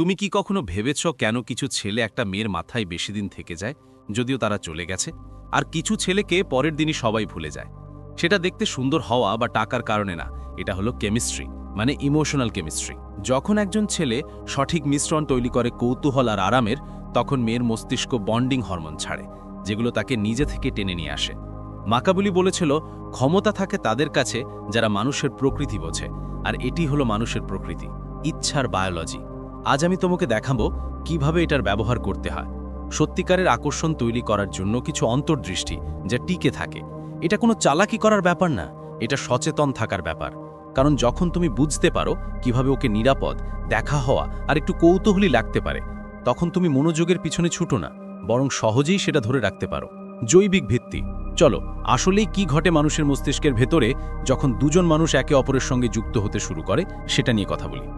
তুমি কি কখনো ভেবেছ কেন কিছু ছেলে একটা মেয়ের মাথায় বেশি দিন থেকে যায়, যদিও তারা চলে গেছে, আর কিছু ছেলেকে পরের দিনই সবাই ভুলে যায়? সেটা দেখতে সুন্দর হওয়া বা টাকার কারণে না, এটা হলো কেমিস্ট্রি, মানে ইমোশনাল কেমিস্ট্রি। যখন একজন ছেলে সঠিক মিশ্রণ তৈরি করে কৌতূহল আর আরামের, তখন মেয়ের মস্তিষ্ক বন্ডিং হরমোন ছাড়ে, যেগুলো তাকে নিজে থেকে টেনে নিয়ে আসে। মাকাবুলি বলেছিল, ক্ষমতা থাকে তাদের কাছে যারা মানুষের প্রকৃতি বোঝে, আর এটি হলো মানুষের প্রকৃতি, ইচ্ছার বায়োলজি। আজ আমি তোমাকে দেখাবো কিভাবে এটার ব্যবহার করতে হয়। সত্যিকারের আকর্ষণ তৈরি করার জন্য কিছু অন্তর্দৃষ্টি যা টিকে থাকে। এটা কোনো চালাকি করার ব্যাপার না, এটা সচেতন থাকার ব্যাপার। কারণ যখন তুমি বুঝতে পারো কিভাবে ওকে নিরাপদ, দেখা হওয়া আর একটু কৌতূহলী লাগতে পারে, তখন তুমি মনোযোগের পিছনে ছুটো না, বরং সহজেই সেটা ধরে রাখতে পারো। জৈবিক ভিত্তি। চলো, আসলেই কি ঘটে মানুষের মস্তিষ্কের ভেতরে যখন দুজন মানুষ একে অপরের সঙ্গে যুক্ত হতে শুরু করে, সেটা নিয়ে কথা বলি।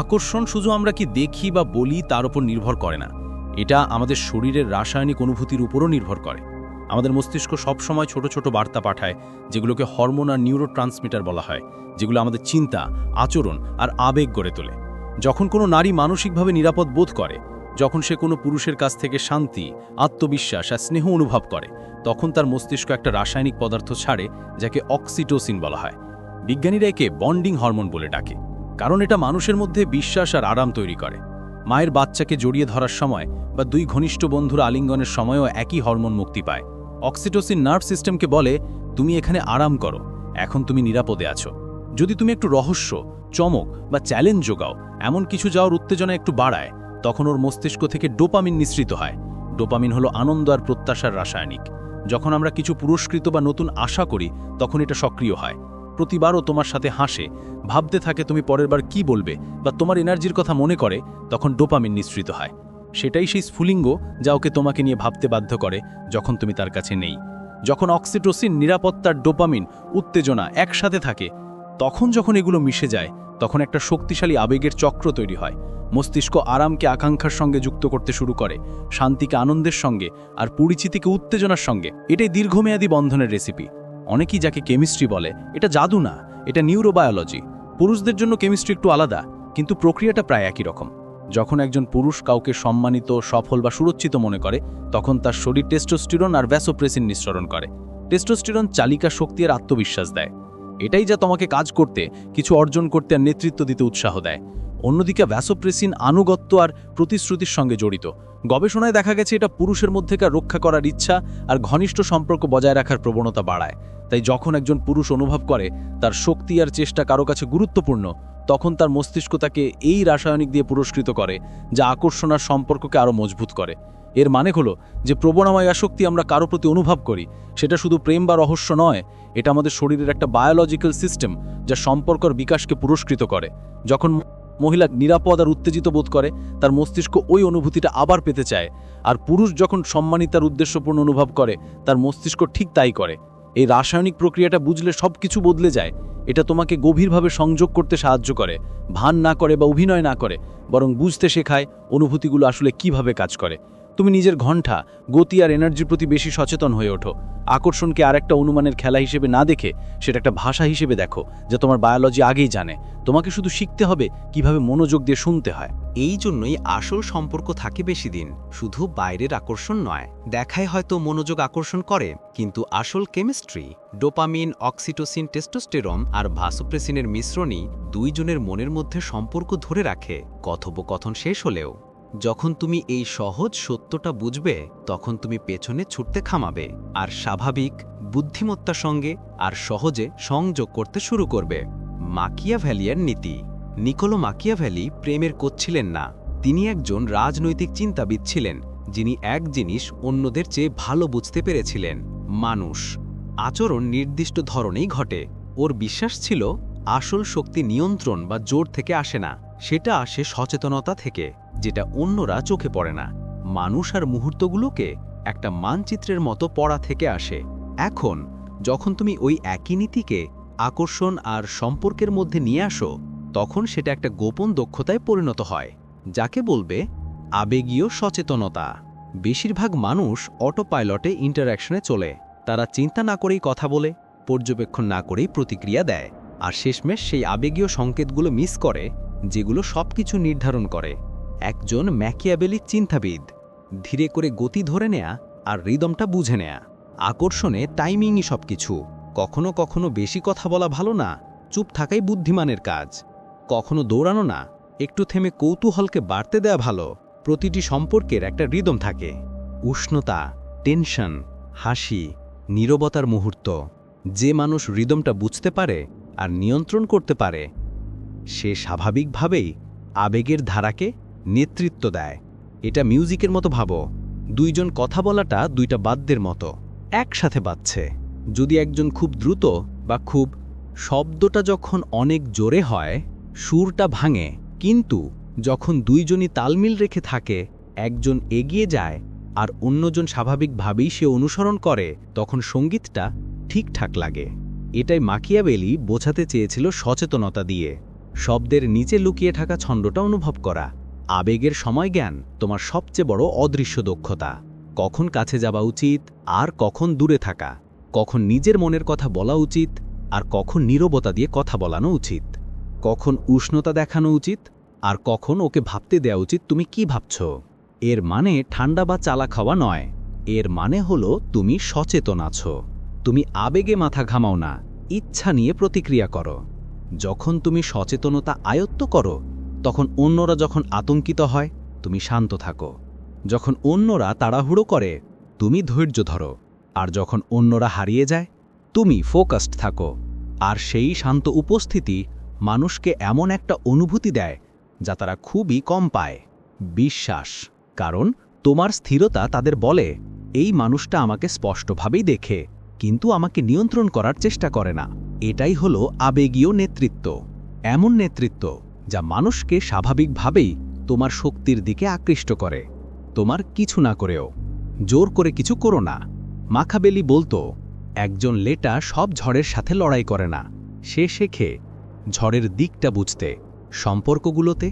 আকর্ষণ শুধু আমরা কি দেখি বা বলি তার উপর নির্ভর করে না, এটা আমাদের শরীরের রাসায়নিক অনুভূতির উপরও নির্ভর করে। আমাদের মস্তিষ্ক সবসময় ছোট ছোট বার্তা পাঠায়, যেগুলোকে হরমোন আর নিউরোট্রান্সমিটার বলা হয়, যেগুলো আমাদের চিন্তা, আচরণ আর আবেগ গড়ে তোলে। যখন কোনো নারী মানসিকভাবে নিরাপদ বোধ করে, যখন সে কোনো পুরুষের কাছ থেকে শান্তি, আত্মবিশ্বাস আর স্নেহ অনুভব করে, তখন তার মস্তিষ্ক একটা রাসায়নিক পদার্থ ছাড়ে, যাকে অক্সিটোসিন বলা হয়। বিজ্ঞানীরা একে বন্ডিং হরমোন বলে ডাকে, কারণ এটা মানুষের মধ্যে বিশ্বাস আর আরাম তৈরি করে। মায়ের বাচ্চাকে জড়িয়ে ধরার সময় বা দুই ঘনিষ্ঠ বন্ধুর আলিঙ্গনের সময়ও একই হরমোন মুক্তি পায়। অক্সিটোসিন নার্ভ সিস্টেমকে বলে, তুমি এখানে আরাম করো, এখন তুমি নিরাপদে আছো। যদি তুমি একটু রহস্য, চমক বা চ্যালেঞ্জ যোগাও, এমন কিছু যাওয়ার উত্তেজনা একটু বাড়ায়, তখন ওর মস্তিষ্ক থেকে ডোপামিন নিঃসৃত হয়। ডোপামিন হলো আনন্দ আর প্রত্যাশার রাসায়নিক। যখন আমরা কিছু পুরস্কৃত বা নতুন আশা করি, তখন এটা সক্রিয় হয়। প্রতিবারও তোমার সাথে হাসে, ভাবতে থাকে তুমি পরের বার কি বলবে, বা তোমার এনার্জির কথা মনে করে, তখন ডোপামিন নিঃসৃত হয়। সেটাই সেই স্ফুলিঙ্গ যা ওকে তোমাকে নিয়ে ভাবতে বাধ্য করে যখন তুমি তার কাছে নেই। যখন অক্সিটোসিন, নিরাপত্তার, ডোপামিন, উত্তেজনা একসাথে থাকে, তখন যখন এগুলো মিশে যায়, তখন একটা শক্তিশালী আবেগের চক্র তৈরি হয়। মস্তিষ্ক আরামকে আকাঙ্ক্ষার সঙ্গে যুক্ত করতে শুরু করে, শান্তিকে আনন্দের সঙ্গে, আর পরিচিতিকে উত্তেজনার সঙ্গে। এটাই দীর্ঘমেয়াদী বন্ধনের রেসিপি। অনেকেই যাকে কেমিস্ট্রি বলে, এটা জাদু না, এটা নিউরোবায়োলজি। পুরুষদের জন্য কেমিস্ট্রি একটু আলাদা, কিন্তু প্রক্রিয়াটা প্রায় একই রকম। যখন একজন পুরুষ কাউকে সম্মানিত, সফল বা সুরক্ষিত মনে করে, তখন তার শরীর টেস্টোস্টেরন আর ভ্যাসোপ্রেসিন নিঃসরণ করে। টেস্টোস্টেরন চালিকা শক্তি আর আত্মবিশ্বাস দেয়। এটাই যা তোমাকে কাজ করতে, কিছু অর্জন করতে আর নেতৃত্ব দিতে উৎসাহ দেয়। অন্যদিকে ভ্যাসোপ্রেসিন আনুগত্য আর প্রতিশ্রুতির সঙ্গে জড়িত। গবেষণায় দেখা গেছে এটা পুরুষের মধ্যেকার রক্ষা করার ইচ্ছা আর ঘনিষ্ঠ সম্পর্ক বজায় রাখার প্রবণতা বাড়ায়। তাই যখন একজন পুরুষ অনুভব করে তার শক্তি আর চেষ্টা কারো কাছে গুরুত্বপূর্ণ, তখন তার মস্তিষ্ক তাকে এই রাসায়নিক দিয়ে পুরস্কৃত করে, যা আকর্ষণ আর সম্পর্ককে আরও মজবুত করে। এর মানে হলো যে প্রবণাময় আসক্তি আমরা কারো প্রতি অনুভব করি, সেটা শুধু প্রেম বা রহস্য নয়, এটা আমাদের শরীরের একটা বায়োলজিক্যাল সিস্টেম যা সম্পর্কর বিকাশকে পুরস্কৃত করে। যখন মহিলা নিরাপদ আর উত্তেজিত বোধ করে, তার মস্তিষ্ক ওই অনুভূতিটা আবার পেতে চায়। আর পুরুষ যখন সম্মানিত আর উদ্দেশ্যপূর্ণ অনুভব করে, তার মস্তিষ্ক ঠিক তাই করে। এই রাসায়নিক প্রক্রিয়াটা বুঝলে সব কিছু বদলে যায়। এটা তোমাকে গভীরভাবে সংযোগ করতে সাহায্য করে, ভান না করে বা অভিনয় না করে, বরং বুঝতে শেখায় অনুভূতিগুলো আসলে কিভাবে কাজ করে। তুমি নিজের ঘণ্টা, গতি আর এনার্জির প্রতি বেশি সচেতন হয়ে ওঠো। আকর্ষণকে আর একটা অনুমানের খেলা হিসেবে না দেখে সেটা একটা ভাষা হিসেবে দেখো, যা তোমার বায়োলজি আগেই জানে। তোমাকে শুধু শিখতে হবে কিভাবে মনোযোগ দিয়ে শুনতে হয়। এই জন্যই আসল সম্পর্ক থাকে বেশি দিন, শুধু বাইরের আকর্ষণ নয়। দেখায় হয়তো মনোযোগ আকর্ষণ করে, কিন্তু আসল কেমিস্ট্রি, ডোপামিন, অক্সিটোসিন, টেস্টোস্টেরন আর ভাসোপ্রেসিনের মিশ্রণই দুইজনের মনের মধ্যে সম্পর্ক ধরে রাখে, কথোপকথন শেষ হলেও। যখন তুমি এই সহজ সত্যটা বুঝবে, তখন তুমি পেছনে ছুটতে থামাবে আর স্বাভাবিক বুদ্ধিমত্তার সঙ্গে আর সহজে সংযোগ করতে শুরু করবে। মাকিয়াভেলিয়ার নীতি। নিকোলো মাকিয়াভেলি প্রেমের কোচ ছিলেন না, তিনি একজন রাজনৈতিক চিন্তাবিদ ছিলেন, যিনি এক জিনিস অন্যদের চেয়ে ভালো বুঝতে পেরেছিলেন: মানুষ আচরণ নির্দিষ্ট ধরনেই ঘটে। ওর বিশ্বাস ছিল আসল শক্তি নিয়ন্ত্রণ বা জোর থেকে আসে না, সেটা আসে সচেতনতা থেকে, যেটা অন্যরা চোখে পড়ে না। মানুষ আর মুহূর্তগুলোকে একটা মানচিত্রের মতো পড়া থেকে আসে। এখন যখন তুমি ওই একই নীতিকে আকর্ষণ আর সম্পর্কের মধ্যে নিয়ে আসো, তখন সেটা একটা গোপন দক্ষতায় পরিণত হয়, যাকে বলবে আবেগীয় সচেতনতা। বেশিরভাগ মানুষ অটোপাইলটে ইন্টারঅ্যাকশনে চলে। তারা চিন্তা না করেই কথা বলে, পর্যবেক্ষণ না করেই প্রতিক্রিয়া দেয়, আর শেষমেশ সেই আবেগীয় সংকেতগুলো মিস করে, যেগুলো সবকিছু নির্ধারণ করে। একজন ম্যাকিয়াভেলিক চিন্তাবিদ, ধীরে করে গতি ধরে নেয়া আর রিদমটা বুঝে নেয়া। আকর্ষণে টাইমিংই সবকিছু। কখনো কখনো বেশি কথা বলা ভালো না, চুপ থাকাই বুদ্ধিমানের কাজ। কখনো দৌড়ানো না, একটু থেমে কৌতূহলকে বাড়তে দেয়া ভালো। প্রতিটি সম্পর্কের একটা রিদম থাকে, উষ্ণতা, টেনশন, হাসি, নীরবতার মুহূর্ত। যে মানুষ রিদমটা বুঝতে পারে আর নিয়ন্ত্রণ করতে পারে, সে স্বাভাবিকভাবেই আবেগের ধারাকে নেতৃত্ব দেয়। এটা মিউজিকের মতো ভাবো, দুইজন কথা বলাটা দুইটা বাদ্যের মতো, একসাথে বাজছে। যদি একজন খুব দ্রুত বা খুব, শব্দটা যখন অনেক জোরে হয় সুরটা ভাঙে, কিন্তু যখন দুইজনই তালমিল রেখে থাকে, একজন এগিয়ে যায় আর অন্যজন স্বাভাবিকভাবেই সে অনুসরণ করে, তখন সঙ্গীতটা ঠিকঠাক লাগে। এটাই মাকিয়াভেলি বোঝাতে চেয়েছিল সচেতনতা দিয়ে, শব্দের নিচে লুকিয়ে থাকা ছন্দটা অনুভব করা। আবেগের সময় জ্ঞান তোমার সবচেয়ে বড় অদৃশ্য দক্ষতা। কখন কাছে যাওয়া উচিত আর কখন দূরে থাকা, কখন নিজের মনের কথা বলা উচিত আর কখন নীরবতা দিয়ে কথা বলানো উচিত, কখন উষ্ণতা দেখানো উচিত আর কখন ওকে ভাবতে দেওয়া উচিত তুমি কি ভাবছ। এর মানে ঠান্ডা বা চালাক হওয়া নয়, এর মানে হলো তুমি সচেতন আছো। তুমি আবেগে মাথা ঘামাও না, ইচ্ছা নিয়ে প্রতিক্রিয়া করো। যখন তুমি সচেতনতা আয়ত্ত করো, তখন অন্যরা যখন আতঙ্কিত হয় তুমি শান্ত থাকো। যখন অন্যরা তাড়াহুড়ো করে তুমি ধৈর্য ধরো। আর যখন অন্যরা হারিয়ে যায় তুমি ফোকাসড থাকো। আর সেই শান্ত উপস্থিতি মানুষকে এমন একটা অনুভূতি দেয় যা তারা খুবই কম পায়, বিশ্বাস। কারণ তোমার স্থিরতা তাদের বলে, এই মানুষটা আমাকে স্পষ্টভাবেই দেখে, কিন্তু আমাকে নিয়ন্ত্রণ করার চেষ্টা করে না। এটাই হলো আবেগীয় নেতৃত্ব, এমন নেতৃত্ব যা মানুষকে স্বাভাবিকভাবেই তোমার শক্তির দিকে আকৃষ্ট করে, তোমার কিছু না করেও। জোর করে কিছু করো না। মাকিয়াভেলি বলতো, একজন লেটা সব ঝড়ের সাথে লড়াই করে না, সে শেখে ঝড়ের দিকটা বুঝতে। সম্পর্কগুলোতে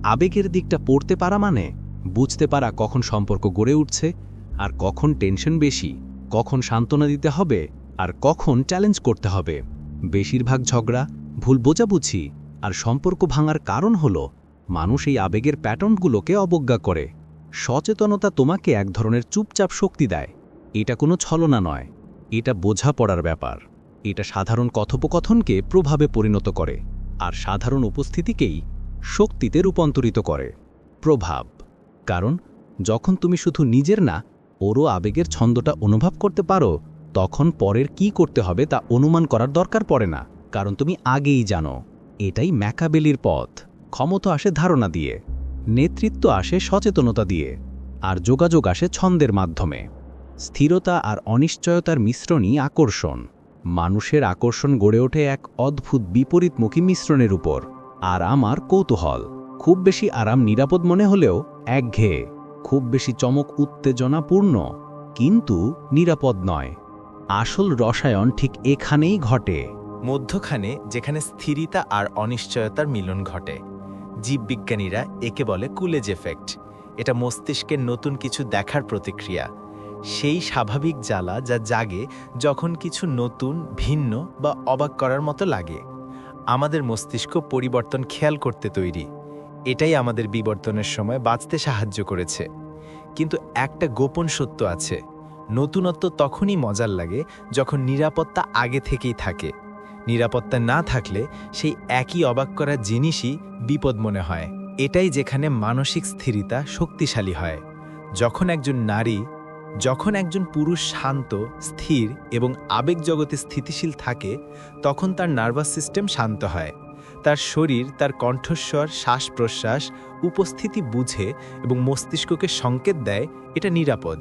আবেগের দিকটা পড়তে পারা মানে বুঝতে পারা কখন সম্পর্ক গড়ে উঠছে আর কখন টেনশন বেশি, কখন সান্ত্বনা দিতে হবে আর কখন চ্যালেঞ্জ করতে হবে। বেশিরভাগ ঝগড়া, ভুল বোঝাবুঝি আর সম্পর্ক ভাঙার কারণ হলো মানুষ এই আবেগের প্যাটার্নগুলোকে অবজ্ঞা করে। সচেতনতা তোমাকে এক ধরনের চুপচাপ শক্তি দেয়। এটা কোনো ছলনা নয়, এটা বোঝাপড়ার ব্যাপার। এটা সাধারণ কথোপকথনকে প্রভাবে পরিণত করে আর সাধারণ উপস্থিতিকেই শক্তিতে রূপান্তরিত করে। প্রভাব, কারণ যখন তুমি শুধু নিজের না ওরও আবেগের ছন্দটা অনুভব করতে পারো, তখন পরের কি করতে হবে তা অনুমান করার দরকার পড়ে না, কারণ তুমি আগেই জানো। এটাই মাকিয়াভেলির পথ। ক্ষমতা আসে ধারণা দিয়ে, নেতৃত্ব আসে সচেতনতা দিয়ে, আর যোগাযোগ আসে ছন্দের মাধ্যমে। স্থিরতা আর অনিশ্চয়তার মিশ্রণই আকর্ষণ। মানুষের আকর্ষণ গড়ে ওঠে এক অদ্ভুত বিপরীতমুখী মিশ্রণের উপর। আরাম আর কৌতূহল। খুব বেশি আরাম নিরাপদ মনে হলেও একঘেয়ে, খুব বেশি চমক উত্তেজনাপূর্ণ কিন্তু নিরাপদ নয়। আসল রসায়ন ঠিক এখানেই ঘটে, মধ্যখানে, যেখানে স্থিরতা আর অনিশ্চয়তার মিলন ঘটে। জীববিজ্ঞানীরা একে বলে কুলেজ এফেক্ট। এটা মস্তিষ্কের নতুন কিছু দেখার প্রতিক্রিয়া, সেই স্বাভাবিক জ্বালা যা জাগে যখন কিছু নতুন, ভিন্ন বা অবাক করার মতো লাগে। আমাদের মস্তিষ্ক পরিবর্তন খেয়াল করতে তৈরি। এটাই আমাদের বিবর্তনের সময় বাঁচতে সাহায্য করেছে। কিন্তু একটা গোপন সত্য আছে, নতুনত্ব তখনই মজার লাগে যখন নিরাপত্তা আগে থেকেই থাকে। নিরাপত্তা না থাকলে সেই একই অবাক করা জিনিসই বিপদ মনে হয়। এটাই যেখানে মানসিক স্থিরতা শক্তিশালী হয়। যখন একজন পুরুষ শান্ত, স্থির এবং আবেগ জগতে স্থিতিশীল থাকে, তখন তার নার্ভাস সিস্টেম শান্ত হয়। তার শরীর, তার কণ্ঠস্বর, শ্বাস-প্রশ্বাস, উপস্থিতি বুঝে এবং মস্তিষ্ককে সংকেত দেয় এটা নিরাপদ।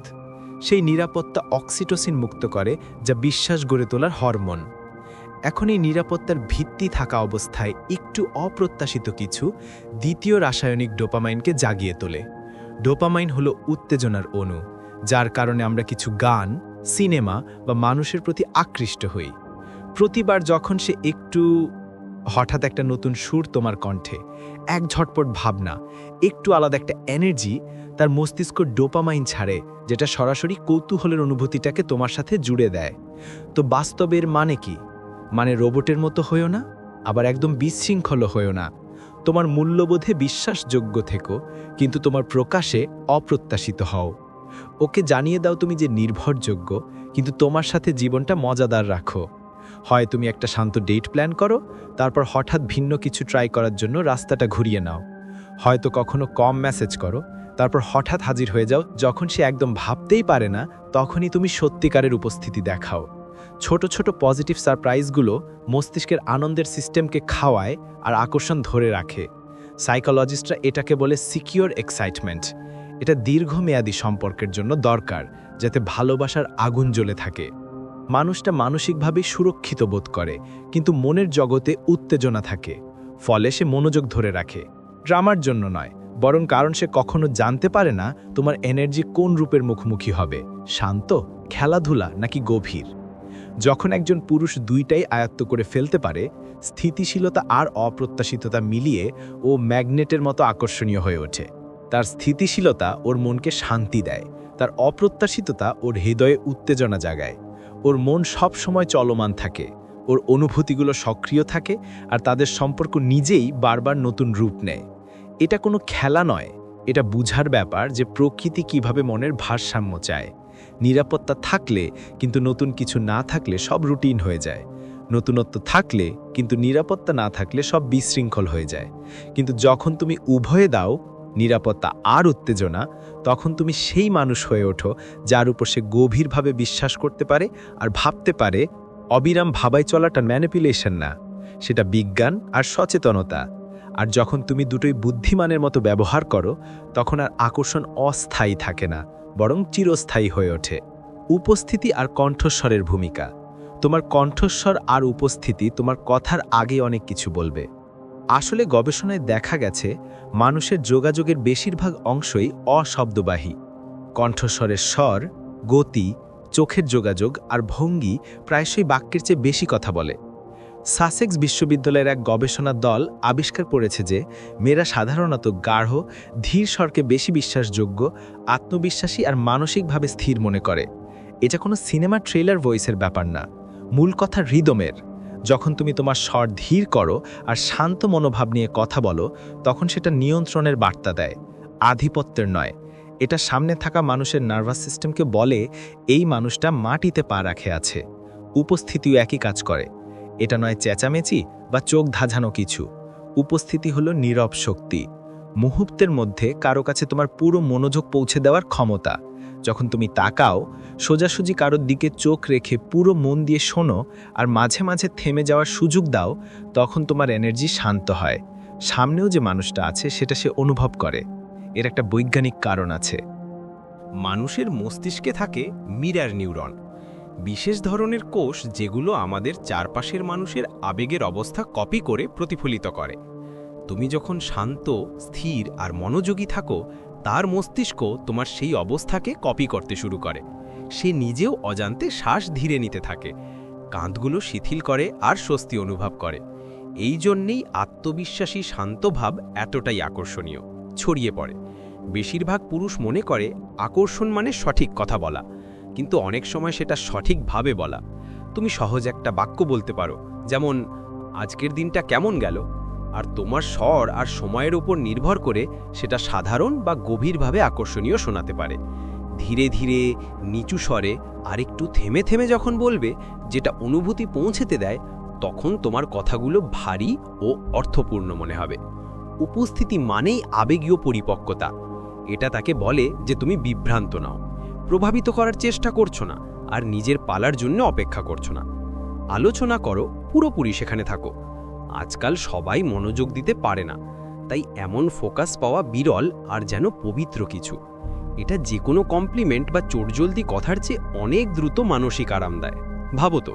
সেই নিরাপত্তা অক্সিটোসিন মুক্ত করে, যা বিশ্বাস গড়ে তোলার হরমোন। এখন এই নিরাপত্তার ভিত্তি থাকা অবস্থায় একটু অপ্রত্যাশিত কিছু দ্বিতীয় রাসায়নিক ডোপামাইনকে জাগিয়ে তোলে। ডোপামাইন হলো উত্তেজনার অণু, যার কারণে আমরা কিছু গান, সিনেমা বা মানুষের প্রতি আকৃষ্ট হই। প্রতিবার যখন সে হঠাৎ একটা নতুন সুর তোমার কণ্ঠে, এক ঝটপট ভাবনা, একটু আলাদা একটা এনার্জি, তার মস্তিষ্ক ডোপামাইন ছাড়ে, যেটা সরাসরি কৌতূহলের অনুভূতিটাকে তোমার সাথে জুড়ে দেয়। তো বাস্তবের মানে কি? মানে রোবটের মতো হয়েও না, আবার একদম বিশৃঙ্খল হয়েও না। তোমার মূল্যবোধে বিশ্বাসযোগ্য থেকো, কিন্তু তোমার প্রকাশে অপ্রত্যাশিত হও। ওকে জানিয়ে দাও তুমি যে নির্ভরযোগ্য, কিন্তু তোমার সাথে জীবনটা মজাদার রাখো। হয় তুমি একটা শান্ত ডেট প্ল্যান করো, তারপর হঠাৎ ভিন্ন কিছু ট্রাই করার জন্য রাস্তাটা ঘুরিয়ে নাও। হয়তো কখনো কম মেসেজ করো, তারপর হঠাৎ হাজির হয়ে যাও। যখন সে একদম ভাবতেই পারে না, তখনই তুমি সত্যিকারের উপস্থিতি দেখাও। ছোট ছোট পজিটিভ সারপ্রাইজগুলো মস্তিষ্কের আনন্দের সিস্টেমকে খাওয়ায় আর আকর্ষণ ধরে রাখে। সাইকোলজিস্টরা এটাকে বলে সিকিউর এক্সাইটমেন্ট। এটা দীর্ঘমেয়াদী সম্পর্কের জন্য দরকার, যাতে ভালোবাসার আগুন জ্বলে থাকে। মানুষটা মানসিকভাবে সুরক্ষিত বোধ করে, কিন্তু মনের জগতে উত্তেজনা থাকে। ফলে সে মনোযোগ ধরে রাখে, ড্রামার জন্য নয়, বরং কারণ সে কখনো জানতে পারে না তোমার এনার্জি কোন রূপের মুখোমুখি হবে, শান্ত, খেলাধুলা নাকি গভীর। যখন একজন পুরুষ দুইটাই আয়ত্ত করে ফেলতে পারে, স্থিতিশীলতা আর অপ্রত্যাশিততা মিলিয়ে ও ম্যাগনেটের মতো আকর্ষণীয় হয়ে ওঠে। তার স্থিতিশীলতা ওর মনকে শান্তি দেয়, তার অপ্রত্যাশিততা ওর হৃদয়ে উত্তেজনা জাগায়। ওর মন সব সময় চলমান থাকে, ওর অনুভূতিগুলো সক্রিয় থাকে, আর তাদের সম্পর্ক নিজেই বারবার নতুন রূপ নেয়। এটা কোনো খেলা নয়, এটা বুঝার ব্যাপার যে প্রকৃতি কিভাবে মনের ভারসাম্য চায়। নিরাপত্তা থাকলে কিন্তু নতুন কিছু না থাকলে সব রুটিন হয়ে যায়। নতুনত্ব থাকলে কিন্তু নিরাপত্তা না থাকলে সব বিশৃঙ্খল হয়ে যায়। কিন্তু যখন তুমি উভয়ে দাও, নিরাপত্তা আর উত্তেজনা, তখন তুমি সেই মানুষ হয়ে ওঠো যার উপর সে গভীরভাবে বিশ্বাস করতে পারে আর ভাবতে পারে। অবিরাম ভাবাই চলাটা ম্যানিপুলেশন না, সেটা বিজ্ঞান আর সচেতনতা। আর যখন তুমি দুটোই বুদ্ধিমানের মতো ব্যবহার করো, তখন আর আকর্ষণ অস্থায়ী থাকে না, বরং চিরস্থায়ী হয়ে ওঠে। উপস্থিতি আর কণ্ঠস্বরের ভূমিকা। তোমার কণ্ঠস্বর আর উপস্থিতি তোমার কথার আগে অনেক কিছু বলবে। আসলে গবেষণায় দেখা গেছে, মানুষের যোগাযোগের বেশিরভাগ অংশই অশব্দবাহী। কণ্ঠস্বরের স্বর, গতি, চোখের যোগাযোগ আর ভঙ্গি প্রায়শই বাক্যের চেয়ে বেশি কথা বলে। সাসেক্স বিশ্ববিদ্যালয়ের এক গবেষণা দল আবিষ্কার করেছে যে মেয়েরা সাধারণত গাঢ়, ধীর স্বরকে বেশি বিশ্বাসযোগ্য, আত্মবিশ্বাসী আর মানসিকভাবে স্থির মনে করে। এটা কোনো সিনেমা ট্রেলার ভয়েসের ব্যাপার না, মূল কথা রিদমের। যখন তুমি তোমার স্বর ধীর করো আর শান্ত মনোভাব নিয়ে কথা বলো, তখন সেটা নিয়ন্ত্রণের বার্তা দেয়, আধিপত্যের নয়। এটা সামনে থাকা মানুষের নার্ভাস সিস্টেমকে বলে এই মানুষটা মাটিতে পা রাখে আছে। উপস্থিতিও একই কাজ করে। এটা নয় চেঁচামেচি বা চোখ ধাঁধানো কিছু। উপস্থিতি হলো নীরব শক্তি। মুহূর্তের মধ্যে কারো কাছে তোমার পুরো মনোযোগ পৌঁছে দেওয়ার ক্ষমতা। যখন তুমি তাকাও, সোজাসুজি কারোর দিকে চোখ রেখে পুরো মন দিয়ে শোনো আর মাঝে মাঝে থেমে যাওয়ার সুযোগ দাও, তখন তোমার এনার্জি শান্ত হয়। সামনেও যে মানুষটা আছে সেটা সে অনুভব করে। এর একটা বৈজ্ঞানিক কারণ আছে। মানুষের মস্তিষ্কে থাকে মিরর নিউরন, বিশেষ ধরনের কোষ যেগুলো আমাদের চারপাশের মানুষের আবেগের অবস্থা কপি করে প্রতিফলিত করে। তুমি যখন শান্ত, স্থির আর মনোযোগী থাকো, তার মস্তিষ্ক তোমার সেই অবস্থাকে কপি করতে শুরু করে। সে নিজেও অজান্তে শ্বাস ধীরে নিতে থাকে, কাঁধগুলো শিথিল করে আর স্বস্তি অনুভব করে। এই জন্যেই আত্মবিশ্বাসী শান্তভাব এতটাই আকর্ষণীয়, ছড়িয়ে পড়ে। বেশিরভাগ পুরুষ মনে করে আকর্ষণ মানে সঠিক কথা বলা, কিন্তু অনেক সময় সেটা সঠিকভাবে বলা। তুমি সহজ একটা বাক্য বলতে পারো, যেমন আজকের দিনটা কেমন গেল, আর তোমার স্বর আর সময়ের উপর নির্ভর করে সেটা সাধারণ বা গভীরভাবে আকর্ষণীয় শোনাতে পারে। ধীরে ধীরে, নিচু স্বরে আর একটু থেমে থেমে যখন বলবে, যেটা অনুভূতি পৌঁছতে দেয়, তখন তোমার কথাগুলো ভারী ও অর্থপূর্ণ মনে হবে। উপস্থিতি মানেই আবেগীয় পরিপক্কতা। এটা তাকে বলে যে তুমি বিভ্রান্ত নাও, প্রভাবিত করার চেষ্টা করছো না, আর নিজের পালার জন্য অপেক্ষা করছো না। আলোচনা করো, পুরোপুরি সেখানে থাকো। আজকাল সবাই মনোযোগ দিতে পারে না, তাই এমন ফোকাস পাওয়া বিরল আর যেন পবিত্র কিছু। এটা যে কোনো কমপ্লিমেন্ট বা চটজলদি কথার চেয়ে অনেক দ্রুত মানসিক আরাম দেয়। ভাবো তো,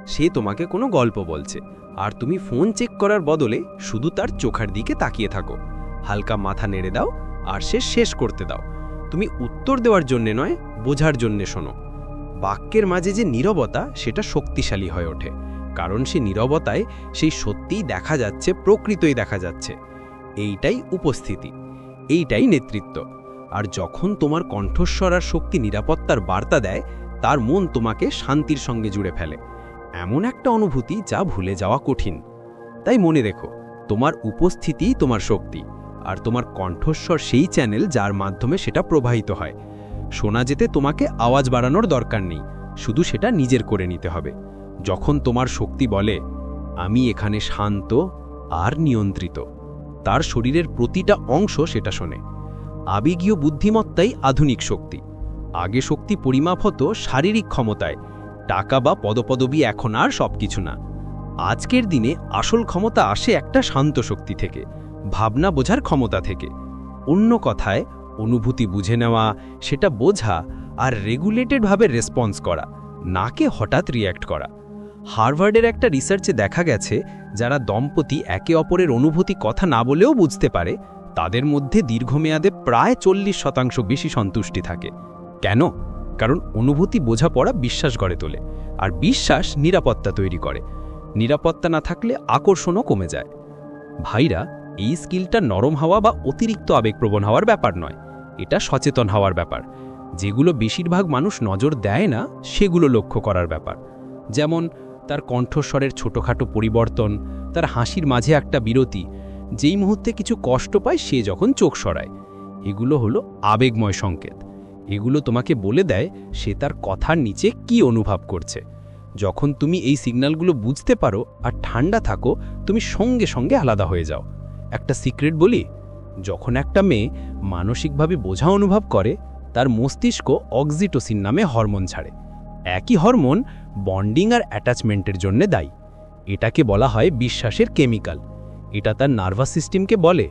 সে তোমাকে কোনো গল্প বলছে, আর তুমি ফোন চেক করার বদলে শুধু তার চোখের দিকে তাকিয়ে থাকো। হালকা মাথা নেড়ে দাও আর সে শেষ করতে দাও। তুমি উত্তর দেওয়ার জন্যে নয়, বোঝার জন্যে শোনো। বাক্যের মাঝে যে নীরবতা, সেটা শক্তিশালী হয়ে ওঠে, কারণ সে নীরবতায় সেই সত্যিই দেখা যাচ্ছে, প্রকৃতই দেখা যাচ্ছে। এইটাই উপস্থিতি, এইটাই নেতৃত্ব। আর যখন তোমার কণ্ঠস্বর আর শক্তি নিরাপত্তার বার্তা দেয়, তার মন তোমাকে শান্তির সঙ্গে জুড়ে ফেলে। এমন একটা অনুভূতি যা ভুলে যাওয়া কঠিন। তাই মনে রেখো, তোমার উপস্থিতিই তোমার শক্তি, আর তোমার কণ্ঠস্বর সেই চ্যানেল যার মাধ্যমে সেটা প্রবাহিত হয়। শোনা যেতে তোমাকে আওয়াজ বাড়ানোর দরকার নেই, শুধু সেটা নিজের করে নিতে হবে। যখন তোমার শক্তি বলে আমি এখানে শান্ত আর নিয়ন্ত্রিত, তার শরীরের প্রতিটা অংশ সেটা শোনে। আবেগীয় বুদ্ধিমত্তাই আধুনিক শক্তি। আগে শক্তি পরিমাপ হতো শারীরিক ক্ষমতায়, টাকা বা পদপদবি এখন আর সবকিছু না। আজকের দিনে আসল ক্ষমতা আসে একটা শান্ত শক্তি থেকে, ভাবনা বোঝার ক্ষমতা থেকে। অন্য কথায় অনুভূতি বুঝে নেওয়া, সেটা বোঝা আর রেগুলেটেডভাবে রেসপন্স করা, নাকে হঠাৎ রিয়্যাক্ট করা। হার্ভার্ডের একটা রিসার্চে দেখা গেছে, যারা দম্পতি একে অপরের অনুভূতি কথা না বলেও বুঝতে পারে, তাদের মধ্যে দীর্ঘমেয়াদে প্রায় 40% বেশি সন্তুষ্টি থাকে। কেন? কারণ অনুভূতি বোঝাপড়া বিশ্বাস গড়ে তোলে, আর বিশ্বাস নিরাপত্তা তৈরি করে। নিরাপত্তা না থাকলে আকর্ষণও কমে যায়। ভাইরা, এই স্কিলটা নরম হওয়া বা অতিরিক্ত আবেগপ্রবণ হওয়ার ব্যাপার নয়, এটা সচেতন হওয়ার ব্যাপার। যেগুলো বেশিরভাগ মানুষ নজর দেয় না, সেগুলো লক্ষ্য করার ব্যাপার। যেমন তার কণ্ঠস্বরের ছোটোখাটো পরিবর্তন, তার হাসির মাঝে একটা বিরতি, যেই মুহূর্তে কিছু কষ্ট পায় সে যখন চোখ সরায়। এগুলো হলো আবেগময় সংকেত। এগুলো তোমাকে বলে দেয় সে তার কথার নিচে কি অনুভব করছে। যখন তুমি এই সিগন্যালগুলো বুঝতে পারো আর ঠান্ডা থাকো, তুমি সঙ্গে সঙ্গে আলাদা হয়ে যাও। একটা সিক্রেট বলি, যখন একটা মেয়ে মানসিকভাবে বোঝা অনুভব করে, তার মস্তিষ্ক অক্সিটোসিন নামে হরমোন ছাড়ে। একই হরমোন বন্ডিং আর অ্যাটাচমেন্টের জন্য দায়ী। এটাকে বলা হয় বিশ্বাসের কেমিক্যাল। এটা তার নার্ভাস সিস্টেমকে বলে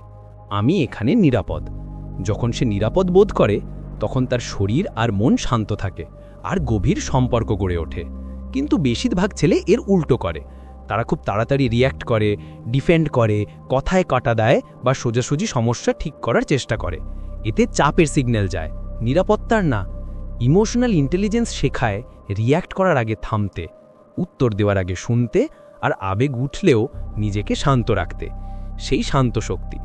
আমি এখানে নিরাপদ। যখন সে নিরাপদ বোধ করে, তখন তার শরীর আর মন শান্ত থাকে আর গভীর সম্পর্ক গড়ে ওঠে। কিন্তু বেশিরভাগ ছেলে এর উল্টো করে। তারা খুব তাড়াতাড়ি রিয়্যাক্ট করে, ডিফেন্ড করে, কথায় কাটা দেয় বা সোজাসুজি সমস্যা ঠিক করার চেষ্টা করে। এতে চাপের সিগন্যাল যায়, নিরাপত্তার না। ইমোশনাল ইন্টেলিজেন্স শেখায় রিয়্যাক্ট করার আগে থামতে, উত্তর দেওয়ার আগে শুনতে, আর আবেগ উঠলেও নিজেকে শান্ত রাখতে। সেই শান্ত শক্তি।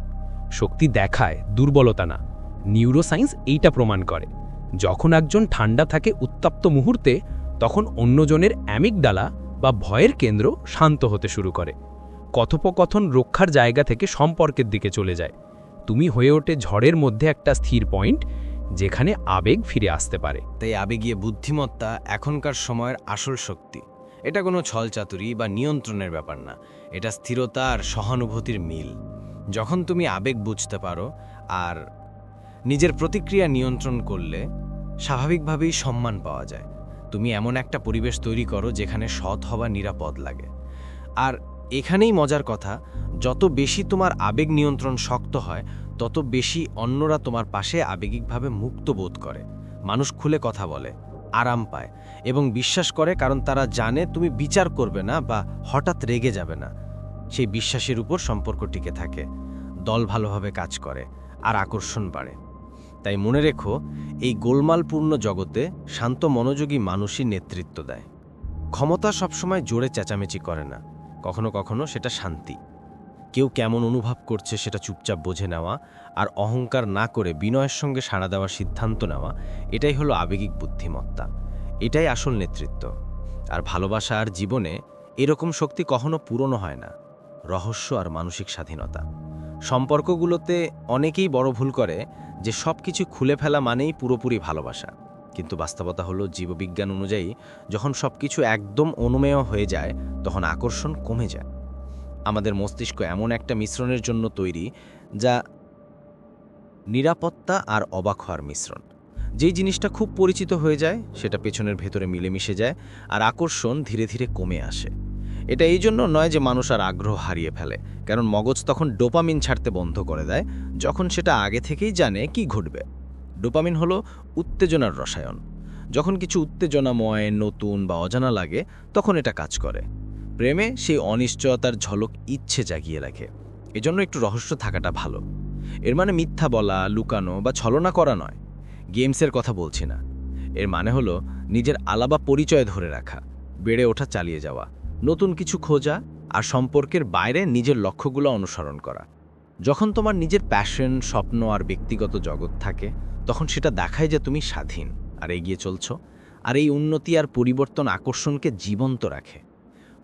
শক্তি দেখায়, দুর্বলতা না। নিউরোসায়েন্স এইটা প্রমাণ করে। যখন একজন ঠান্ডা থাকে উত্তপ্ত মুহূর্তে, তখন অন্যজনের অ্যামিগডালা বা ভয়ের কেন্দ্র শান্ত হতে শুরু করে। কথোপকথন রক্ষার জায়গা থেকে সম্পর্কের দিকে চলে যায়। তুমি হয়ে ওঠে ঝড়ের মধ্যে একটা স্থির পয়েন্ট, যেখানে আবেগ ফিরে আসতে পারে। তাই আবেগীয় বুদ্ধিমত্তা এখনকার সময়ের আসল শক্তি। এটা কোনো ছলচাতুরি বা নিয়ন্ত্রণের ব্যাপার না, এটা স্থিরতা আর সহানুভূতির মিল। যখন তুমি আবেগ বুঝতে পারো আর নিজের প্রতিক্রিয়া নিয়ন্ত্রণ করলে, স্বাভাবিকভাবেই সম্মান পাওয়া যায়। তুমি এমন একটা পরিবেশ তৈরি করো যেখানে সৎ হওয়া নিরাপদ লাগে। আর এখানেই মজার কথা, যত বেশি তোমার আবেগ নিয়ন্ত্রণ শক্ত হয়, তত বেশি অন্যরা তোমার পাশে আবেগিকভাবে মুক্ত বোধ করে। মানুষ খুলে কথা বলে, আরাম পায় এবং বিশ্বাস করে, কারণ তারা জানে তুমি বিচার করবে না বা হঠাৎ রেগে যাবে না। সেই বিশ্বাসের উপর সম্পর্ক টিকে থাকে, দল ভালোভাবে কাজ করে আর আকর্ষণ বাড়ে। তাই মনে রেখো, এই গোলমালপূর্ণ জগতে শান্ত মনোযোগী মানুষই নেতৃত্ব দেয়। ক্ষমতা সবসময় জোরে চেঁচামেচি করে না, কখনো কখনো সেটা শান্তি। কেউ কেমন অনুভব করছে সেটা চুপচাপ বোঝে নেওয়া আর অহংকার না করে বিনয়ের সঙ্গে সাড়া দেওয়ার সিদ্ধান্ত নেওয়া, এটাই হলো আবেগিক বুদ্ধিমত্তা। এটাই আসল নেতৃত্ব। আর ভালোবাসা আর জীবনে এরকম শক্তি কখনো পুরনো হয় না। রহস্য আর মানসিক স্বাধীনতা। সম্পর্কগুলোতে অনেকেই বড় ভুল করে যে সব কিছু খুলে ফেলা মানেই পুরোপুরি ভালোবাসা। কিন্তু বাস্তবতা হলো, জীববিজ্ঞান অনুযায়ী যখন সব কিছু একদম অনুমেয় হয়ে যায়, তখন আকর্ষণ কমে যায়। আমাদের মস্তিষ্ক এমন একটা মিশ্রণের জন্য তৈরি, যা নিরাপত্তা আর অবাক হওয়ার মিশ্রণ। যেই জিনিসটা খুব পরিচিত হয়ে যায়, সেটা পেছনের ভেতরে মিলেমিশে যায়, আর আকর্ষণ ধীরে ধীরে কমে আসে। এটা এই জন্য নয় যে মানুষ আর আগ্রহ হারিয়ে ফেলে, কারণ মগজ তখন ডোপামিন ছাড়তে বন্ধ করে দেয়, যখন সেটা আগে থেকেই জানে কি ঘটবে। ডোপামিন হলো উত্তেজনার রসায়ন। যখন কিছু উত্তেজনাময়, নতুন বা অজানা লাগে, তখন এটা কাজ করে। প্রেমে সেই অনিশ্চয়তার ঝলক ইচ্ছে জাগিয়ে রাখে। এজন্য একটু রহস্য থাকাটা ভালো। এর মানে মিথ্যা বলা, লুকানো বা ছলনা করা নয়। গেমসের কথা বলছি না। এর মানে হলো নিজের আলাদা পরিচয় ধরে রাখা, বেড়ে ওঠা চালিয়ে যাওয়া, নতুন কিছু খোঁজা আর সম্পর্কের বাইরে নিজের লক্ষ্যগুলো অনুসরণ করা। যখন তোমার নিজের প্যাশন, স্বপ্ন আর ব্যক্তিগত জগৎ থাকে, তখন সেটা দেখায় যে তুমি স্বাধীন আর এগিয়ে চলছ। আর এই উন্নতি আর পরিবর্তন আকর্ষণকে জীবন্ত রাখে।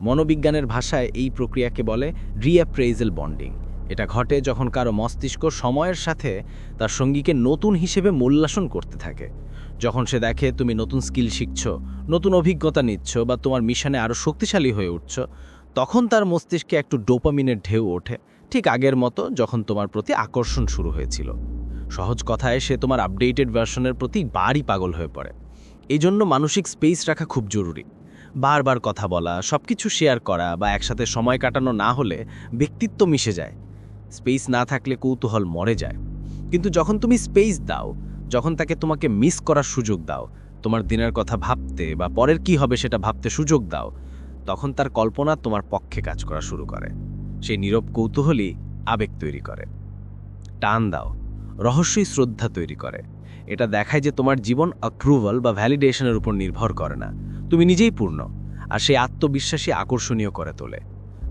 মনোবিজ্ঞানের ভাষায় এই প্রক্রিয়াকে বলে রিঅ্যাপ্রেইজাল বন্ডিং। এটা ঘটে যখন কারো মস্তিষ্ক সময়ের সাথে তার সঙ্গীকে নতুন হিসেবে মূল্যায়ন করতে থাকে। যখন সে দেখে তুমি নতুন স্কিল শিখছ, নতুন অভিজ্ঞতা নিচ্ছ বা তোমার মিশনে আরও শক্তিশালী হয়ে উঠছ, তখন তার মস্তিষ্কে একটু ডোপামিনের ঢেউ ওঠে, ঠিক আগের মতো যখন তোমার প্রতি আকর্ষণ শুরু হয়েছিল। সহজ কথায় সে তোমার আপডেটেড ভার্সনের প্রতি বারই পাগল হয়ে পড়ে। এই জন্য মানসিক স্পেস রাখা খুব জরুরি। বারবার কথা বলা, সবকিছু শেয়ার করা বা একসাথে সময় কাটানো না হলে ব্যক্তিত্ব মিশে যায়। স্পেস না থাকলে কৌতূহল মরে যায়। কিন্তু যখন তুমি স্পেস দাও, যখন তাকে তোমাকে মিস করার সুযোগ দাও, তোমার দিনের কথা ভাবতে বা পরের কি হবে সেটা ভাবতে সুযোগ দাও, তখন তার কল্পনা তোমার পক্ষে কাজ করা শুরু করে। সেই নীরব কৌতূহলই আবেগ তৈরি করে। টান দাও, রহস্যই শ্রদ্ধা তৈরি করে। এটা দেখায় যে তোমার জীবন অ্যাপ্রুভাল বা ভ্যালিডেশনের উপর নির্ভর করে না, তুমি নিজেই পূর্ণ। আর সেই আত্মবিশ্বাসী আকর্ষণীয় করে তোলে।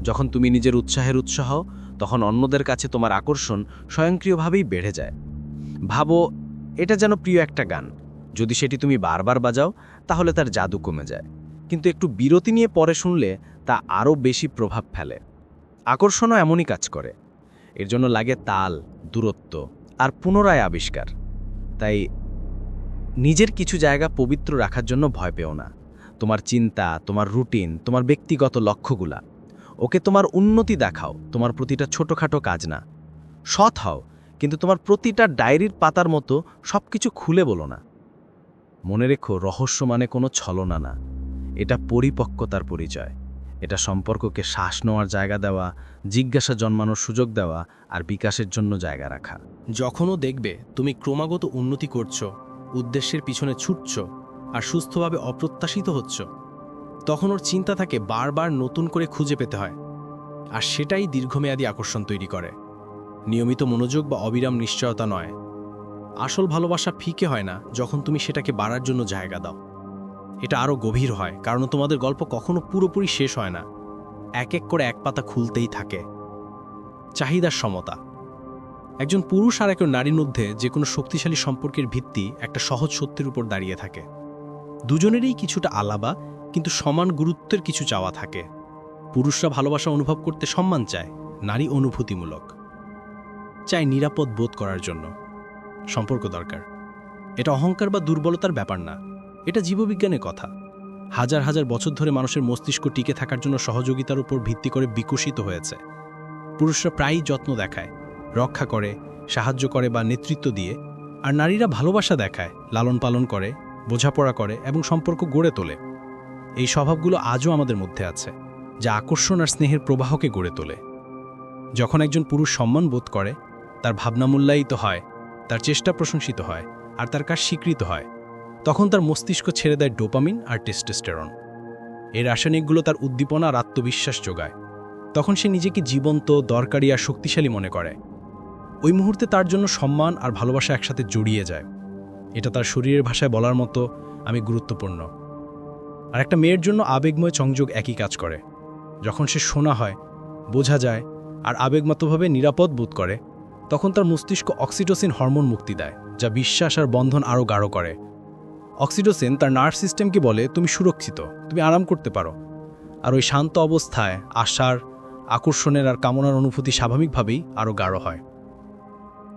যখন তুমি নিজের উৎসাহের উৎসাহ, তখন অন্যদের কাছে তোমার আকর্ষণ স্বয়ংক্রিয়ভাবেই বেড়ে যায়। ভাবো, এটা যেন প্রিয় একটা গান। যদি সেটি তুমি বারবার বাজাও, তাহলে তার জাদু কমে যায়। কিন্তু একটু বিরতি নিয়ে পরে শুনলে তা আরও বেশি প্রভাব ফেলে। আকর্ষণও এমনই কাজ করে। এর জন্য লাগে তাল, দূরত্ব আর পুনরায় আবিষ্কার। তাই নিজের কিছু জায়গা পবিত্র রাখার জন্য ভয় পেও না। তোমার চিন্তা, তোমার রুটিন, তোমার ব্যক্তিগত লক্ষ্যগুলা, ওকে তোমার উন্নতি দেখাও, তোমার প্রতিটা ছোটোখাটো কাজ না। সৎ হও, কিন্তু তোমার প্রতিটা ডায়েরির পাতার মতো সব কিছু খুলে বলো না। মনে রেখো, রহস্য মানে কোনো ছলনা না, এটা পরিপক্কতার পরিচয়। এটা সম্পর্ককে শ্বাস নেওয়ার জায়গা দেওয়া, জিজ্ঞাসা জন্মানোর সুযোগ দেওয়া আর বিকাশের জন্য জায়গা রাখা। যখনও দেখবে তুমি ক্রমাগত উন্নতি করছো, উদ্দেশ্যের পিছনে ছুটছ আর সুস্থভাবে অপ্রত্যাশিত হচ্ছ, তখন ওর চিন্তা থাকে বারবার নতুন করে খুঁজে পেতে হয়। আর সেটাই দীর্ঘমেয়াদী আকর্ষণ তৈরি করে, নিয়মিত মনোযোগ বা অবিরাম নিশ্চয়তা নয়। আসল ভালোবাসা ফিকে হয় না যখন তুমি সেটাকে বাড়ার জন্য জায়গা দাও। এটা আরও গভীর হয়, কারণ তোমাদের গল্প কখনো পুরোপুরি শেষ হয় না, এক এক করে এক পাতা খুলতেই থাকে। চাহিদার সমতা। একজন পুরুষ আর একজন নারীর মধ্যে যে কোনো শক্তিশালী সম্পর্কের ভিত্তি একটা সহজ সত্যের উপর দাঁড়িয়ে থাকে। দুজনেরই কিছুটা আলাদা, কিন্তু সমান গুরুত্বের কিছু চাওয়া থাকে। পুরুষরা ভালোবাসা অনুভব করতে সম্মান চায়, নারী অনুভূতিমূলক চায় নিরাপদ বোধ করার জন্য। সম্পর্ক দরকার, এটা অহংকার বা দুর্বলতার ব্যাপার না, এটা জীববিজ্ঞানের কথা। হাজার হাজার বছর ধরে মানুষের মস্তিষ্ক টিকে থাকার জন্য সহযোগিতার উপর ভিত্তি করে বিকশিত হয়েছে। পুরুষরা প্রায়ই যত্ন দেখায়, রক্ষা করে, সাহায্য করে বা নেতৃত্ব দিয়ে, আর নারীরা ভালোবাসা দেখায়, লালন পালন করে, বোঝাপড়া করে এবং সম্পর্ক গড়ে তোলে। এই স্বভাবগুলো আজও আমাদের মধ্যে আছে, যা আকর্ষণ আর স্নেহের প্রবাহকে গড়ে তোলে। যখন একজন পুরুষ সম্মান বোধ করে, তার ভাবনা মূল্যায়িত হয়, তার চেষ্টা প্রশংসিত হয় আর তার কাজ স্বীকৃত হয়, তখন তার মস্তিষ্ক ছেড়ে দেয় ডোপামিন আর টেস্টোস্টেরন। এই রাসায়নিকগুলো তার উদ্দীপনা আর আত্মবিশ্বাস যোগায়। তখন সে নিজেকে জীবন্ত, দরকারি আর শক্তিশালী মনে করে। ওই মুহূর্তে তার জন্য সম্মান আর ভালোবাসা একসাথে জড়িয়ে যায়। এটা তার শরীরের ভাষায় বলার মতো, আমি গুরুত্বপূর্ণ। আর একটা মেয়ের জন্য আবেগময় সংযোগ একই কাজ করে। যখন সে শোনা হয়, বোঝা যায় আর আবেগমতভাবে নিরাপদ বোধ করে, তখন তার মস্তিষ্ক অক্সিটোসিন হরমোন মুক্তি দেয়, যা বিশ্বাস আর বন্ধন আরও গাঢ় করে। অক্সিটোসিন তার নার্ভ সিস্টেমকে বলে তুমি সুরক্ষিত, তুমি আরাম করতে পারো। আর ওই শান্ত অবস্থায় আশার, আকর্ষণের আর কামনার অনুভূতি স্বাভাবিকভাবেই আরও গাঢ় হয়।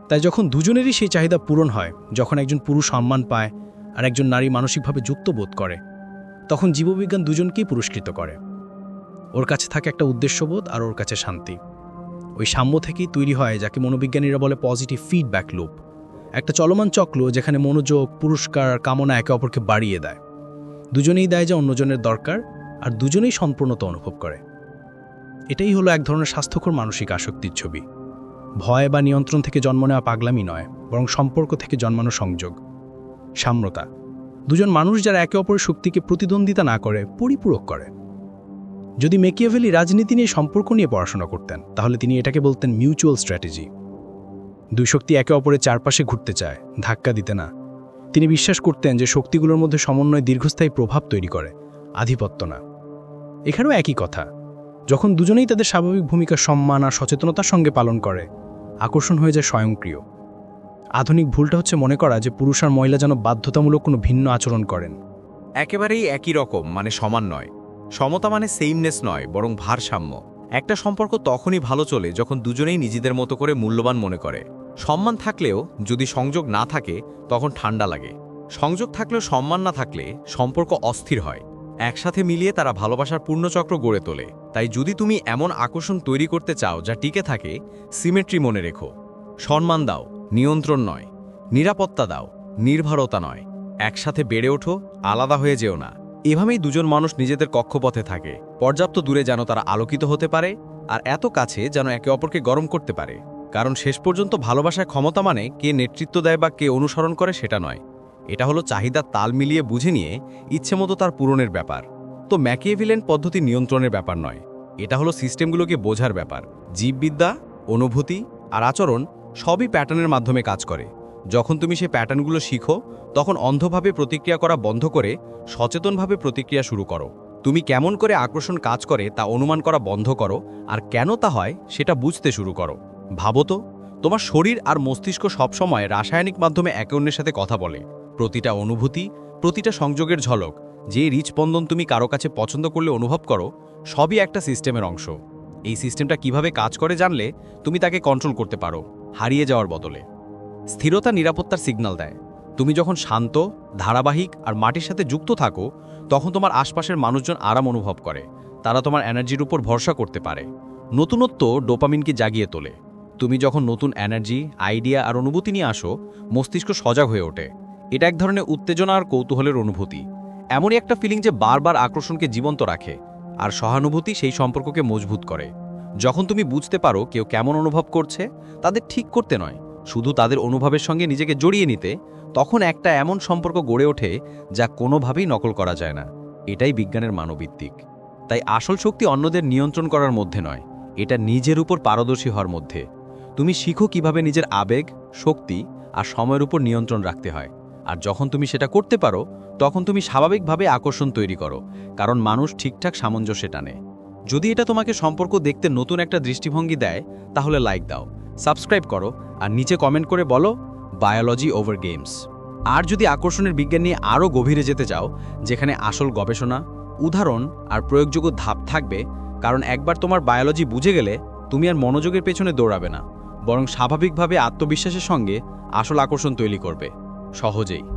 তাই যখন দুজনেরই সেই চাহিদা পূরণ হয়, যখন একজন পুরুষ সম্মান পায় আর একজন নারী মানসিকভাবে যুক্ত বোধ করে, তখন জীববিজ্ঞান দুজনকেই পুরস্কৃত করে। ওর কাছে থাকে একটা উদ্দেশ্যবোধ আর ওর কাছে শান্তি। ওই সাম্য থেকেই তৈরি হয় যাকে মনোবিজ্ঞানীরা বলে পজিটিভ ফিডব্যাক লুপ, একটা চলমান চক্র যেখানে মনোযোগ, পুরস্কার আর কামনা একে অপরকে বাড়িয়ে দেয়। দুজনেই দেয় যা অন্যজনের দরকার, আর দুজনেই সম্পূর্ণতা অনুভব করে। এটাই হলো এক ধরনের স্বাস্থ্যকর মানসিক আসক্তির ছবি। ভয় বা নিয়ন্ত্রণ থেকে জন্ম নেওয়া পাগলামি নয়, বরং সম্পর্ক থেকে জন্মানো সংযোগ। সাম্যতা, দুজন মানুষ যারা একে অপরের শক্তিকে প্রতিদ্বন্দ্বিতা না করে, পরিপূরক করে। যদি মেকিয়াভেলি রাজনীতি নিয়ে সম্পর্ক নিয়ে পড়াশোনা করতেন, তাহলে তিনি এটাকে বলতেন মিউচুয়াল স্ট্র্যাটেজি। দুই শক্তি একে অপরের চারপাশে ঘুরতে চায়, ধাক্কা দিতে না। তিনি বিশ্বাস করতেন যে শক্তিগুলোর মধ্যে সমন্বয় দীর্ঘস্থায়ী প্রভাব তৈরি করে, আধিপত্য না। এখানেও একই কথা, যখন দুজনেই তাদের স্বাভাবিক ভূমিকা সম্মান আর সচেতনতার সঙ্গে পালন করে, আকর্ষণ হয়ে যায় স্বয়ংক্রিয়। আধুনিক ভুলটা হচ্ছে মনে করা যে পুরুষ আর মহিলা যেন বাধ্যতামূলক কোনো ভিন্ন আচরণ করেন। একেবারেই একই রকম মানে সমান নয়। সমতা মানে সেইমনেস নয়, বরং ভারসাম্য। একটা সম্পর্ক তখনই ভালো চলে যখন দুজনেই নিজেদের মতো করে মূল্যবান মনে করে। সম্মান থাকলেও যদি সংযোগ না থাকে তখন ঠান্ডা লাগে। সংযোগ থাকলেও সম্মান না থাকলে সম্পর্ক অস্থির হয়। একসাথে মিলিয়ে তারা ভালোবাসার পূর্ণচক্র গড়ে তোলে। তাই যদি তুমি এমন আকর্ষণ তৈরি করতে চাও যা টিকে থাকে, সিমেট্রি মনে রেখো। সম্মান দাও, নিয়ন্ত্রণ নয়। নিরাপত্তা দাও, নির্ভরতা নয়। একসাথে বেড়ে ওঠো, আলাদা হয়ে যেও না। এভাবেই দুজন মানুষ নিজেদের কক্ষপথে থাকে, পর্যাপ্ত দূরে যেন তারা আলোকিত হতে পারে, আর এত কাছে যেন একে অপরকে গরম করতে পারে। কারণ শেষ পর্যন্ত ভালোবাসায় ক্ষমতা মানে কে নেতৃত্ব দেয় বা কে অনুসরণ করে সেটা নয়। এটা হলো চাহিদার তাল মিলিয়ে বুঝে নিয়ে ইচ্ছেমতো তার পূরণের ব্যাপার। তো ম্যাকিয়েভিলিয়ান পদ্ধতি নিয়ন্ত্রণের ব্যাপার নয়, এটা হলো সিস্টেমগুলোকে বোঝার ব্যাপার। জীববিদ্যা, অনুভূতি আর আচরণ সবই প্যাটার্নের মাধ্যমে কাজ করে। যখন তুমি সেই প্যাটার্নগুলো শিখো, তখন অন্ধভাবে প্রতিক্রিয়া করা বন্ধ করে সচেতনভাবে প্রতিক্রিয়া শুরু করো। তুমি কেমন করে আকর্ষণ কাজ করে তা অনুমান করা বন্ধ করো, আর কেন তা হয় সেটা বুঝতে শুরু করো। ভাবো তো, তোমার শরীর আর মস্তিষ্ক সবসময় রাসায়নিক মাধ্যমে একে অন্যের সাথে কথা বলে। প্রতিটা অনুভূতি, প্রতিটা সংযোগের ঝলক, যে হৃৎস্পন্দন তুমি কারো কাছে পছন্দ করলে অনুভব করো, সবই একটা সিস্টেমের অংশ। এই সিস্টেমটা কিভাবে কাজ করে জানলে তুমি তাকে কন্ট্রোল করতে পারো, হারিয়ে যাওয়ার বদলে। স্থিরতা নিরাপত্তার সিগন্যাল দেয়। তুমি যখন শান্ত, ধারাবাহিক আর মাটির সাথে যুক্ত থাকো, তখন তোমার আশপাশের মানুষজন আরাম অনুভব করে। তারা তোমার এনার্জির উপর ভরসা করতে পারে। নতুনত্ব ডোপামিনকে জাগিয়ে তোলে। তুমি যখন নতুন এনার্জি, আইডিয়া আর অনুভূতি নিয়ে আসো, মস্তিষ্ক সজাগ হয়ে ওঠে। এটা এক ধরনের উত্তেজনা আর কৌতূহলের অনুভূতি। এমনই একটা ফিলিং যে বারবার আকর্ষণকে জীবন্ত রাখে, আর সহানুভূতি সেই সম্পর্ককে মজবুত করে। যখন তুমি বুঝতে পারো কেউ কেমন অনুভব করছে, তাদের ঠিক করতে নয়, শুধু তাদের অনুভবের সঙ্গে নিজেকে জড়িয়ে নিতে, তখন একটা এমন সম্পর্ক গড়ে ওঠে যা কোনোভাবেই নকল করা যায় না। এটাই বিজ্ঞানের মানবভিত্তিক। তাই আসল শক্তি অন্যদের নিয়ন্ত্রণ করার মধ্যে নয়, এটা নিজের উপর পারদর্শী হওয়ার মধ্যে। তুমি শিখো কিভাবে নিজের আবেগ, শক্তি আর সময়ের উপর নিয়ন্ত্রণ রাখতে হয়। আর যখন তুমি সেটা করতে পারো, তখন তুমি স্বাভাবিকভাবে আকর্ষণ তৈরি করো, কারণ মানুষ ঠিকঠাক সামঞ্জস্যে টানে। যদি এটা তোমাকে সম্পর্ক দেখতে নতুন একটা দৃষ্টিভঙ্গি দেয়, তাহলে লাইক দাও, সাবস্ক্রাইব করো, আর নিচে কমেন্ট করে বলো বায়োলজি ওভার গেমস। আর যদি আকর্ষণের বিজ্ঞান নিয়ে আরও গভীরে যেতে চাও, যেখানে আসল গবেষণা, উদাহরণ আর প্রয়োগযোগ্য ধাপ থাকবে, কারণ একবার তোমার বায়োলজি বুঝে গেলে তুমি আর মনোযোগের পেছনে দৌড়াবে না, বরং স্বাভাবিকভাবে আত্মবিশ্বাসের সঙ্গে আসল আকর্ষণ তৈরি করবে, সহজেই।